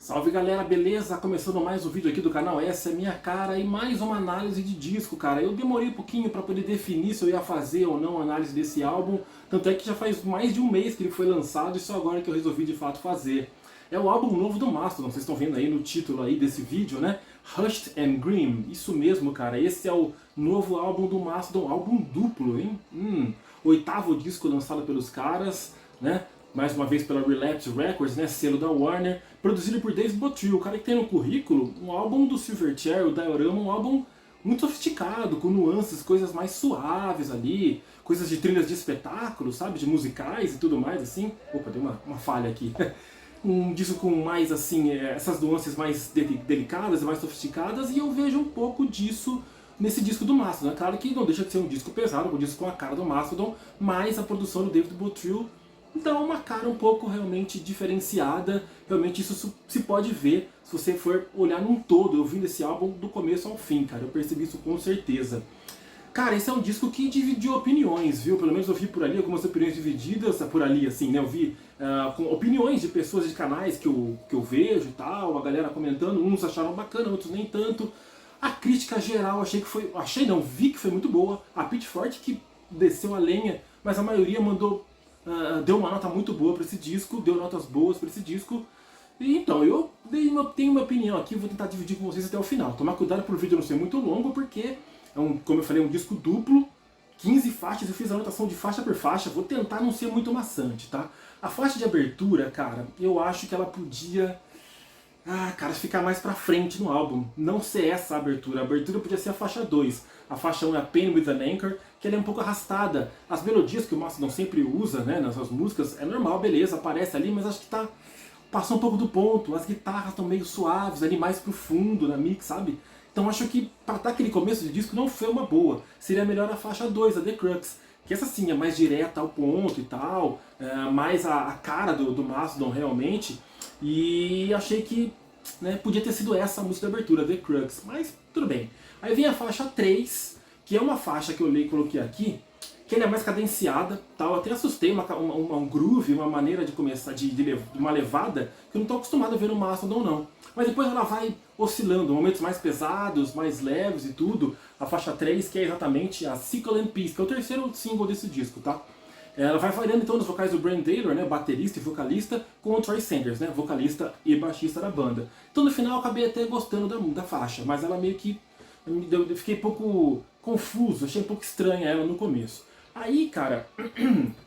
Salve galera, beleza? Começando mais um vídeo aqui do canal, essa é minha cara e mais uma análise de disco, cara. Eu demorei um pouquinho para poder definir se eu ia fazer ou não a análise desse álbum, tanto é que já faz mais de um mês que ele foi lançado e só agora que eu resolvi de fato fazer. É o álbum novo do Mastodon, vocês estão vendo aí no título aí desse vídeo, né? Hushed and Grim, isso mesmo, cara, esse é o novo álbum do Mastodon, álbum duplo, hein? Oitavo disco lançado pelos caras, né? Mais uma vez pela Relapse Records, né, selo da Warner, produzido por Dave Bottrill, o cara que tem no currículo um álbum do Silverchair, o Diorama, um álbum muito sofisticado, com nuances, coisas mais suaves ali, coisas de trilhas de espetáculo, sabe, de musicais e tudo mais, assim. Opa, deu uma falha aqui. Um disco com mais, assim, essas nuances mais delicadas e mais sofisticadas, e eu vejo um pouco disso nesse disco do Mastodon. É claro que não deixa de ser um disco pesado, um disco com a cara do Mastodon, mas a produção do David Bottrill dá uma cara um pouco realmente diferenciada. Realmente isso se pode ver se você for olhar num todo, ouvindo esse álbum do começo ao fim, cara. Eu percebi isso com certeza. Cara, esse é um disco que dividiu opiniões, viu? Pelo menos eu vi por ali algumas opiniões divididas, por ali, assim, né? Eu vi com opiniões de pessoas de canais que eu vejo e tal, a galera comentando, uns acharam bacana, outros nem tanto. A crítica geral vi que foi muito boa. A Pitchfork que desceu a lenha, mas a maioria deu uma nota muito boa para esse disco, deu notas boas para esse disco. E então, eu tenho uma opinião aqui, vou tentar dividir com vocês até o final. Tomar cuidado para o vídeo não ser muito longo, porque como eu falei, um disco duplo, 15 faixas, eu fiz a anotação de faixa por faixa, vou tentar não ser muito maçante, tá? A faixa de abertura, cara, eu acho que ela podia cara, ficar mais pra frente no álbum. Não ser essa a abertura podia ser a faixa 2. A faixa 1 é a Pain with an Anchor, que ela é um pouco arrastada. As melodias que o Mastodon sempre usa, né, nas suas músicas, é normal, beleza, aparece ali, mas acho que passou um pouco do ponto. As guitarras estão meio suaves, ali mais pro fundo na mix, sabe? Então acho que pra dar aquele começo de disco não foi uma boa. Seria melhor a faixa 2, a The Crux, que essa sim é mais direta ao ponto e tal, mais a cara do Mastodon realmente. E achei que, né, podia ter sido essa a música de abertura, The Crux, mas tudo bem. Aí vem a faixa 3, que é uma faixa que eu coloquei aqui, que ela é mais cadenciada, tal. Eu até assustei um groove, uma maneira de começar, de uma levada, que eu não estou acostumado a ver no Mastodon não. Mas depois ela vai oscilando, momentos mais pesados, mais leves e tudo. A faixa 3, que é exatamente a Sickle and Peace, que é o terceiro single desse disco, tá? Ela vai variando então nos vocais do Brent Taylor, né, baterista e vocalista, com o Troy Sanders, né, vocalista e baixista da banda. Então no final eu acabei até gostando da faixa, mas ela meio que eu fiquei um pouco confuso, achei um pouco estranha ela no começo. Aí, cara,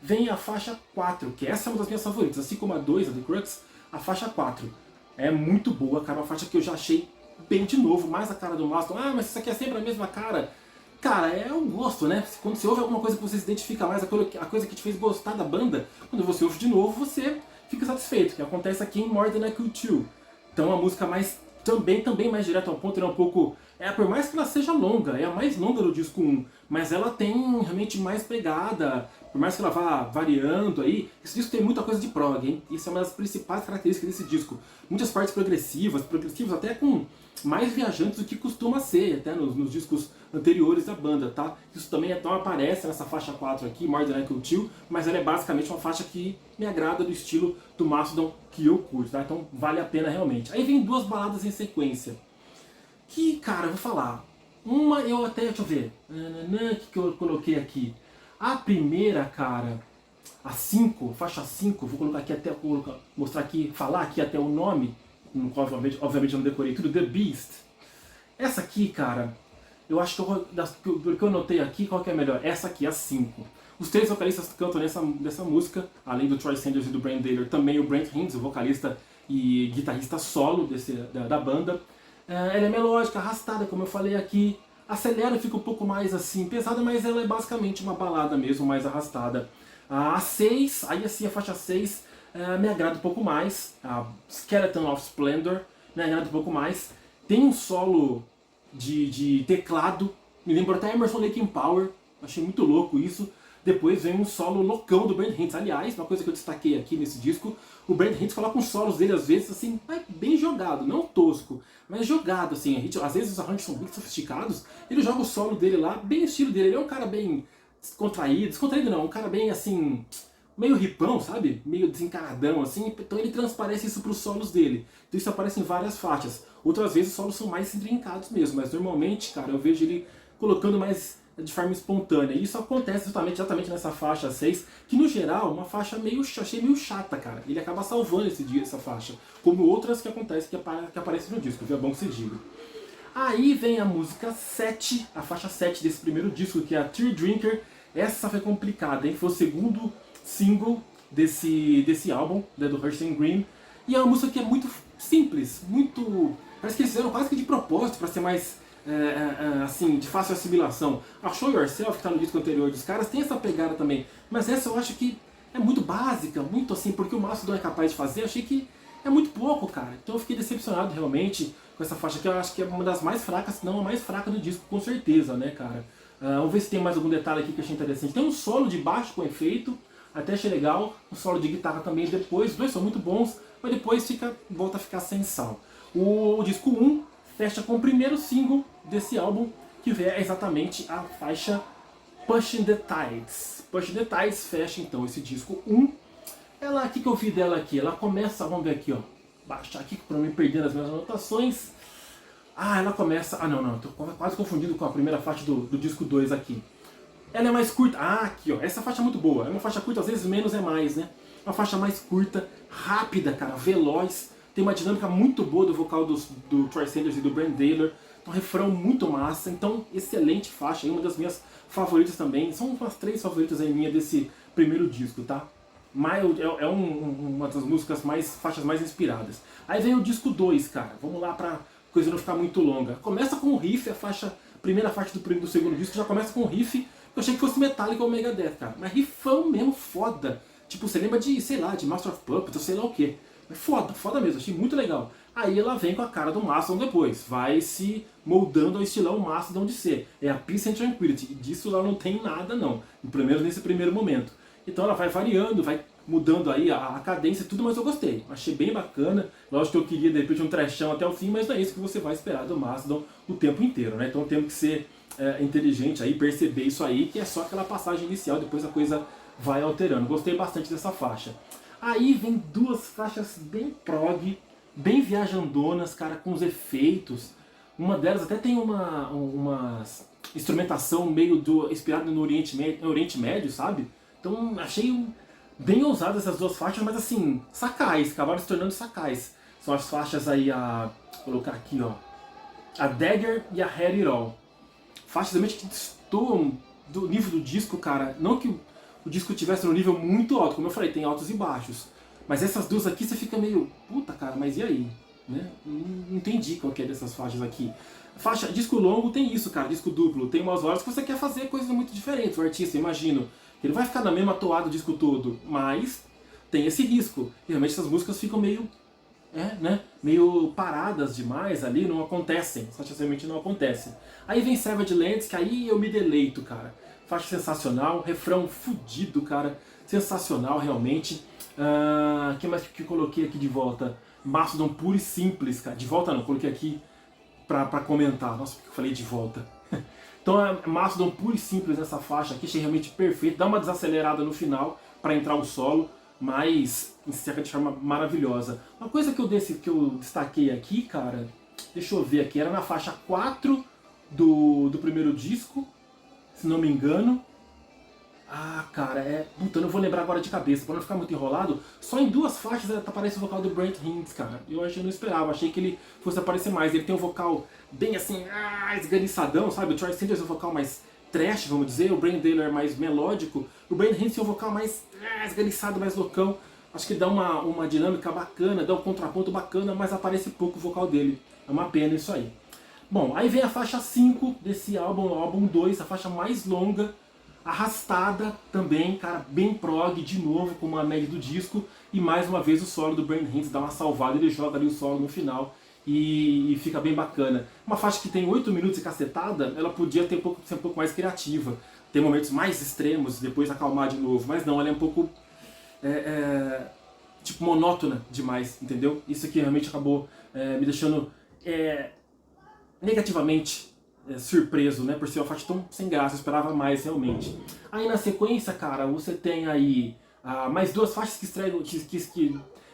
vem a faixa 4, que essa é uma das minhas favoritas, assim como a 2, a The Crux, a faixa 4. É muito boa, cara, uma faixa que eu já achei bem de novo, mais a cara do Mastodon. Ah, mas isso aqui é sempre a mesma cara. Cara, é um gosto, né? Quando você ouve alguma coisa que você se identifica mais, a coisa que te fez gostar da banda, quando você ouve de novo, você fica satisfeito, que acontece aqui em More Than I Could Chew. Então a música também mais direta ao ponto, ela é um pouco... por mais que ela seja longa, é a mais longa do disco 1, mas ela tem realmente mais pegada, por mais que ela vá variando aí, esse disco tem muita coisa de prog, hein? Isso é uma das principais características desse disco. Muitas partes progressivas até com mais viajantes do que costuma ser, até nos discos anteriores da banda, tá? Isso também não aparece nessa faixa 4 aqui, More Than I Could Chew, mas ela é basicamente uma faixa que me agrada do estilo do Mastodon que eu curto, tá? Então vale a pena realmente. Aí vem duas baladas em sequência, que, cara, eu vou falar. Uma eu até, deixa eu ver, o que eu coloquei aqui? A primeira, cara, a 5, faixa 5, vou colocar aqui até, mostrar aqui, falar aqui até o nome, obviamente eu não decorei tudo, The Beast. Essa aqui, cara, eu acho que do que eu notei aqui, qual que é melhor? Essa aqui, a 5. Os três vocalistas que cantam nessa música, além do Troy Sanders e do Brent Taylor, também o Brent Hinds, o vocalista e guitarrista solo da banda. Ela é melódica, arrastada, como eu falei aqui. Acelera e fica um pouco mais assim, pesada, mas ela é basicamente uma balada mesmo, mais arrastada. A 6, aí assim a faixa 6 me agrada um pouco mais. A Skeleton of Splendor me agrada um pouco mais. Tem um solo de teclado, me lembra até Emerson Lake and Power, achei muito louco isso. Depois vem um solo loucão do Brent Hinds. Aliás, uma coisa que eu destaquei aqui nesse disco, o Brent Hinds coloca uns solos dele às vezes assim, bem jogado, não tosco, mas jogado assim. Às vezes os arranjos são bem sofisticados, ele joga o solo dele lá, bem estilo dele. Ele é um cara bem descontraído não, um cara bem assim, meio ripão, sabe? Meio desencanadão, assim, então ele transparece isso pros solos dele. Então isso aparece em várias faixas. Outras vezes os solos são mais intrincados mesmo, mas normalmente, cara, eu vejo ele colocando mais de forma espontânea. E isso acontece exatamente nessa faixa 6, que no geral uma faixa achei meio chata, cara. Ele acaba salvando esse dia, essa faixa, como outras que acontecem que aparecem no disco, viu? É bom que se diga. Aí vem a música 7, a faixa 7 desse primeiro disco, que é a Tear Drinker. Essa foi complicada, hein? Foi o segundo single desse álbum, né, do Hershey Green. E é uma música que é muito simples, muito... Parece que eles fizeram quase que de propósito para ser mais, assim, de fácil assimilação. A Show Yourself, que tá no disco anterior dos caras, tem essa pegada também. Mas essa eu acho que é muito básica, muito assim, porque o Mastodon é capaz de fazer, eu achei que é muito pouco, cara. Então eu fiquei decepcionado realmente com essa faixa que eu acho que é uma das mais fracas, se não a mais fraca do disco, com certeza, né, cara? Vamos ver se tem mais algum detalhe aqui que eu achei interessante. Tem um solo de baixo com efeito, até achei legal. Um solo de guitarra também depois, os dois são muito bons, mas depois volta a ficar sem sal. O disco 1 fecha com o primeiro single desse álbum, que é exatamente a faixa Pushing the Tides. Pushing the Tides fecha então esse disco 1. Ela, o que eu vi dela aqui? Ela começa, vamos ver aqui, ó. Baixar aqui para não me perder nas minhas anotações. Ela começa... não, tô quase confundindo com a primeira faixa do disco 2 aqui. Ela é mais curta. Aqui, ó. Essa faixa é muito boa. É uma faixa curta, às vezes menos é mais, né? Uma faixa mais curta, rápida, cara, veloz. Tem uma dinâmica muito boa do vocal do Troy Sanders e do Brent Taylor. Um refrão muito massa. Então, excelente faixa. Uma das minhas favoritas também. São umas 3 favoritas aí minha desse primeiro disco, tá? Uma das músicas faixas mais inspiradas. Aí vem o disco 2, cara. Vamos lá pra coisa não ficar muito longa. Começa com o riff, primeira faixa do segundo disco já começa com o riff. Eu achei que fosse Metallica ou Megadeth, cara. Mas riffão mesmo, foda. Tipo, você lembra de, sei lá, de Master of Puppets, ou sei lá o que. Mas foda mesmo, achei muito legal. Aí ela vem com a cara do Mastodon depois. Vai se moldando ao estilão Mastodon de ser. É a Peace and Tranquility. E disso lá não tem nada, não. Pelo menos nesse primeiro momento. Então ela vai variando, vai mudando aí a cadência e tudo, mas eu gostei. Achei bem bacana. Lógico que eu queria, de repente, um trechão até o fim, mas não é isso que você vai esperar do Mastodon o tempo inteiro, né? Então temos que ser inteligente aí, perceber isso aí, que é só aquela passagem inicial, depois a coisa vai alterando. Gostei bastante dessa faixa. Aí vem 2 faixas bem prog, bem viajandonas, cara, com os efeitos. Uma delas até tem uma instrumentação meio inspirada no Oriente Médio, sabe? Então achei bem ousadas essas 2 faixas, mas assim, sacais, acabaram se tornando sacais. São as faixas aí, vou colocar aqui, ó, a Dagger e a Had It All. Faixas realmente que destoam do nível do disco, cara. Não que o disco tivesse um nível muito alto, como eu falei, tem altos e baixos. Mas essas 2 aqui você fica meio, puta cara, mas e aí? Né? Não entendi qual que é dessas faixas aqui. Disco longo tem isso, cara, disco duplo. Tem umas horas que você quer fazer coisas muito diferentes, o artista, imagino. Ele vai ficar na mesma toada o disco todo, mas tem esse risco. E realmente essas músicas ficam meio meio paradas demais ali, não acontecem, satisfatoriamente não acontecem. Aí vem Savage Lands, que aí eu me deleito, cara. Faixa sensacional, refrão fudido, cara, sensacional realmente. Que mais que eu coloquei aqui de volta? Mastodon puro e simples, cara. De volta não, coloquei aqui pra comentar. Nossa, porque eu falei de volta. Então é Mastodon puro e simples nessa faixa aqui, achei realmente perfeito. Dá uma desacelerada no final para entrar o solo, mas encerra de forma maravilhosa. Uma coisa que eu destaquei aqui, cara, deixa eu ver aqui, era na faixa 4 do primeiro disco, se não me engano. Cara, puta, eu não vou lembrar agora de cabeça, pra não ficar muito enrolado. Só em 2 faixas aparece o vocal do Brent Hinds, cara. Eu não esperava, achei que ele fosse aparecer mais. Ele tem um vocal bem assim, esganiçadão, sabe? O Troy Sanders é um vocal mais trash, vamos dizer. O Brent Taylor é mais melódico. O Brent Hinds tem um vocal mais esganiçado, mais loucão. Acho que dá uma dinâmica bacana, dá um contraponto bacana, mas aparece pouco o vocal dele. É uma pena isso aí. Bom, aí vem a faixa 5 desse álbum, o álbum 2, a faixa mais longa, arrastada também, cara, bem prog, de novo, como a média do disco, e mais uma vez o solo do Brent Hinds dá uma salvada, ele joga ali o solo no final e fica bem bacana. Uma faixa que tem 8 minutos e cacetada, ela podia ser um pouco mais criativa, ter momentos mais extremos, depois acalmar de novo, mas não, ela é um pouco tipo monótona demais, entendeu? Isso aqui realmente acabou me deixando negativamente surpreso, né, por ser uma faixa tão sem graça, eu esperava mais realmente. Aí na sequência, cara, você tem aí mais duas faixas que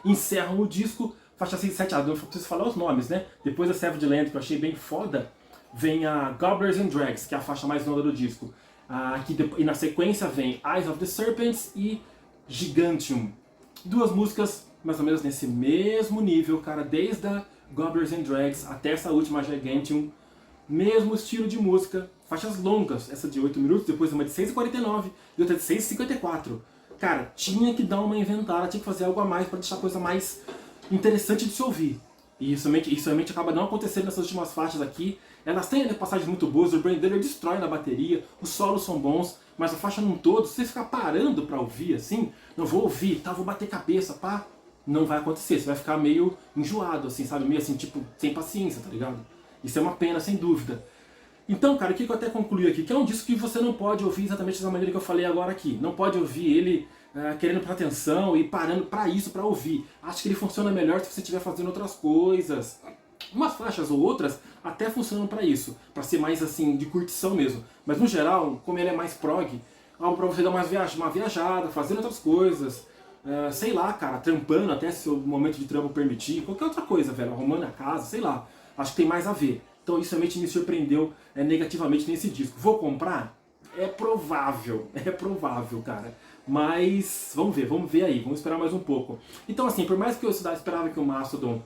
encerram o disco. Faixa 6 e 7, não preciso falar os nomes, né? Depois da Savage Land, que eu achei bem foda, vem a Gobblers and Drags, que é a faixa mais nova do disco. E na sequência vem Eyes of the Serpents e Gigantium. Duas músicas mais ou menos nesse mesmo nível, cara, desde a Gobblers and Drags até essa última Gigantium. Mesmo estilo de música, faixas longas, essa de 8 minutos, depois uma de 6:49 e outra de 6:54. Cara, tinha que dar uma inventada, tinha que fazer algo a mais para deixar a coisa mais interessante de se ouvir. E isso realmente acaba não acontecendo nessas últimas faixas aqui. Elas têm passagens muito boas, o Brain Dealer destrói na bateria, os solos são bons, mas a faixa num todo, se você ficar parando pra ouvir assim, não vou ouvir, tá, vou bater cabeça, pá, não vai acontecer, você vai ficar meio enjoado, assim, sabe, meio assim, tipo, sem paciência, tá ligado? Isso é uma pena, sem dúvida. Então, cara, o que eu até concluí aqui? Que é um disco que você não pode ouvir exatamente da maneira que eu falei agora aqui. Não pode ouvir ele querendo prestar atenção e parando pra isso, pra ouvir. Acho que ele funciona melhor se você estiver fazendo outras coisas. Umas faixas ou outras até funcionam pra isso, pra ser mais assim, de curtição mesmo. Mas no geral, como ele é mais prog, algo pra você dar uma viajada, fazendo outras coisas. Sei lá, cara, trampando até se o momento de trampo permitir. Qualquer outra coisa, velho, arrumando a casa, sei lá. Acho que tem mais a ver. Então isso realmente me surpreendeu negativamente nesse disco. Vou comprar? É provável, cara. Mas vamos ver aí, vamos esperar mais um pouco. Então assim, por mais que eu esperava que o Mastodon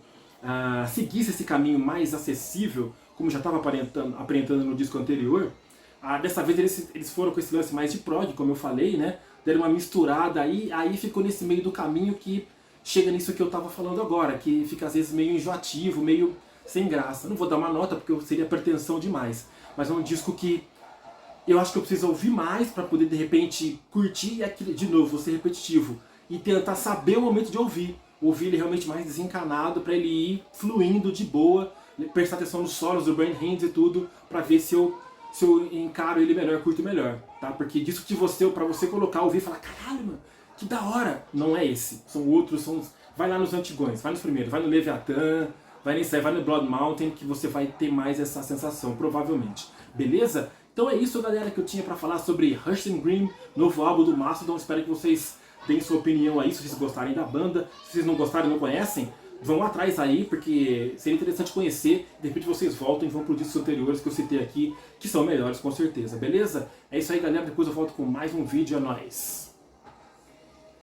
seguisse esse caminho mais acessível, como já estava aparentando no disco anterior, dessa vez eles foram com esse lance mais de prog, como eu falei, né? Deram uma misturada aí ficou nesse meio do caminho que chega nisso que eu estava falando agora, que fica às vezes meio enjoativo, meio sem graça. Não vou dar uma nota porque seria pretensão demais, mas é um disco que eu acho que eu preciso ouvir mais para poder de repente curtir e de novo, vou ser repetitivo e tentar saber o momento de ouvir ele realmente mais desencanado para ele ir fluindo de boa, prestar atenção nos solos do Brain Hands e tudo, para ver se eu encaro ele melhor, curto melhor, tá? Porque disco que para você colocar, ouvir e falar, caralho, mano, que da hora, não é esse, são outros, vai lá nos antigões, vai nos primeiros, vai no Leviathan, vai no Blood Mountain, que você vai ter mais essa sensação, provavelmente. Beleza? Então é isso, galera, que eu tinha pra falar sobre Rush and Green, novo álbum do Mastodon. Espero que vocês deem sua opinião aí, se vocês gostarem da banda. Se vocês não gostarem, não conhecem, vão atrás aí, porque seria interessante conhecer. De repente vocês voltam e vão pro discos anteriores que eu citei aqui, que são melhores com certeza, beleza? É isso aí, galera, depois eu volto com mais um vídeo, é nóis!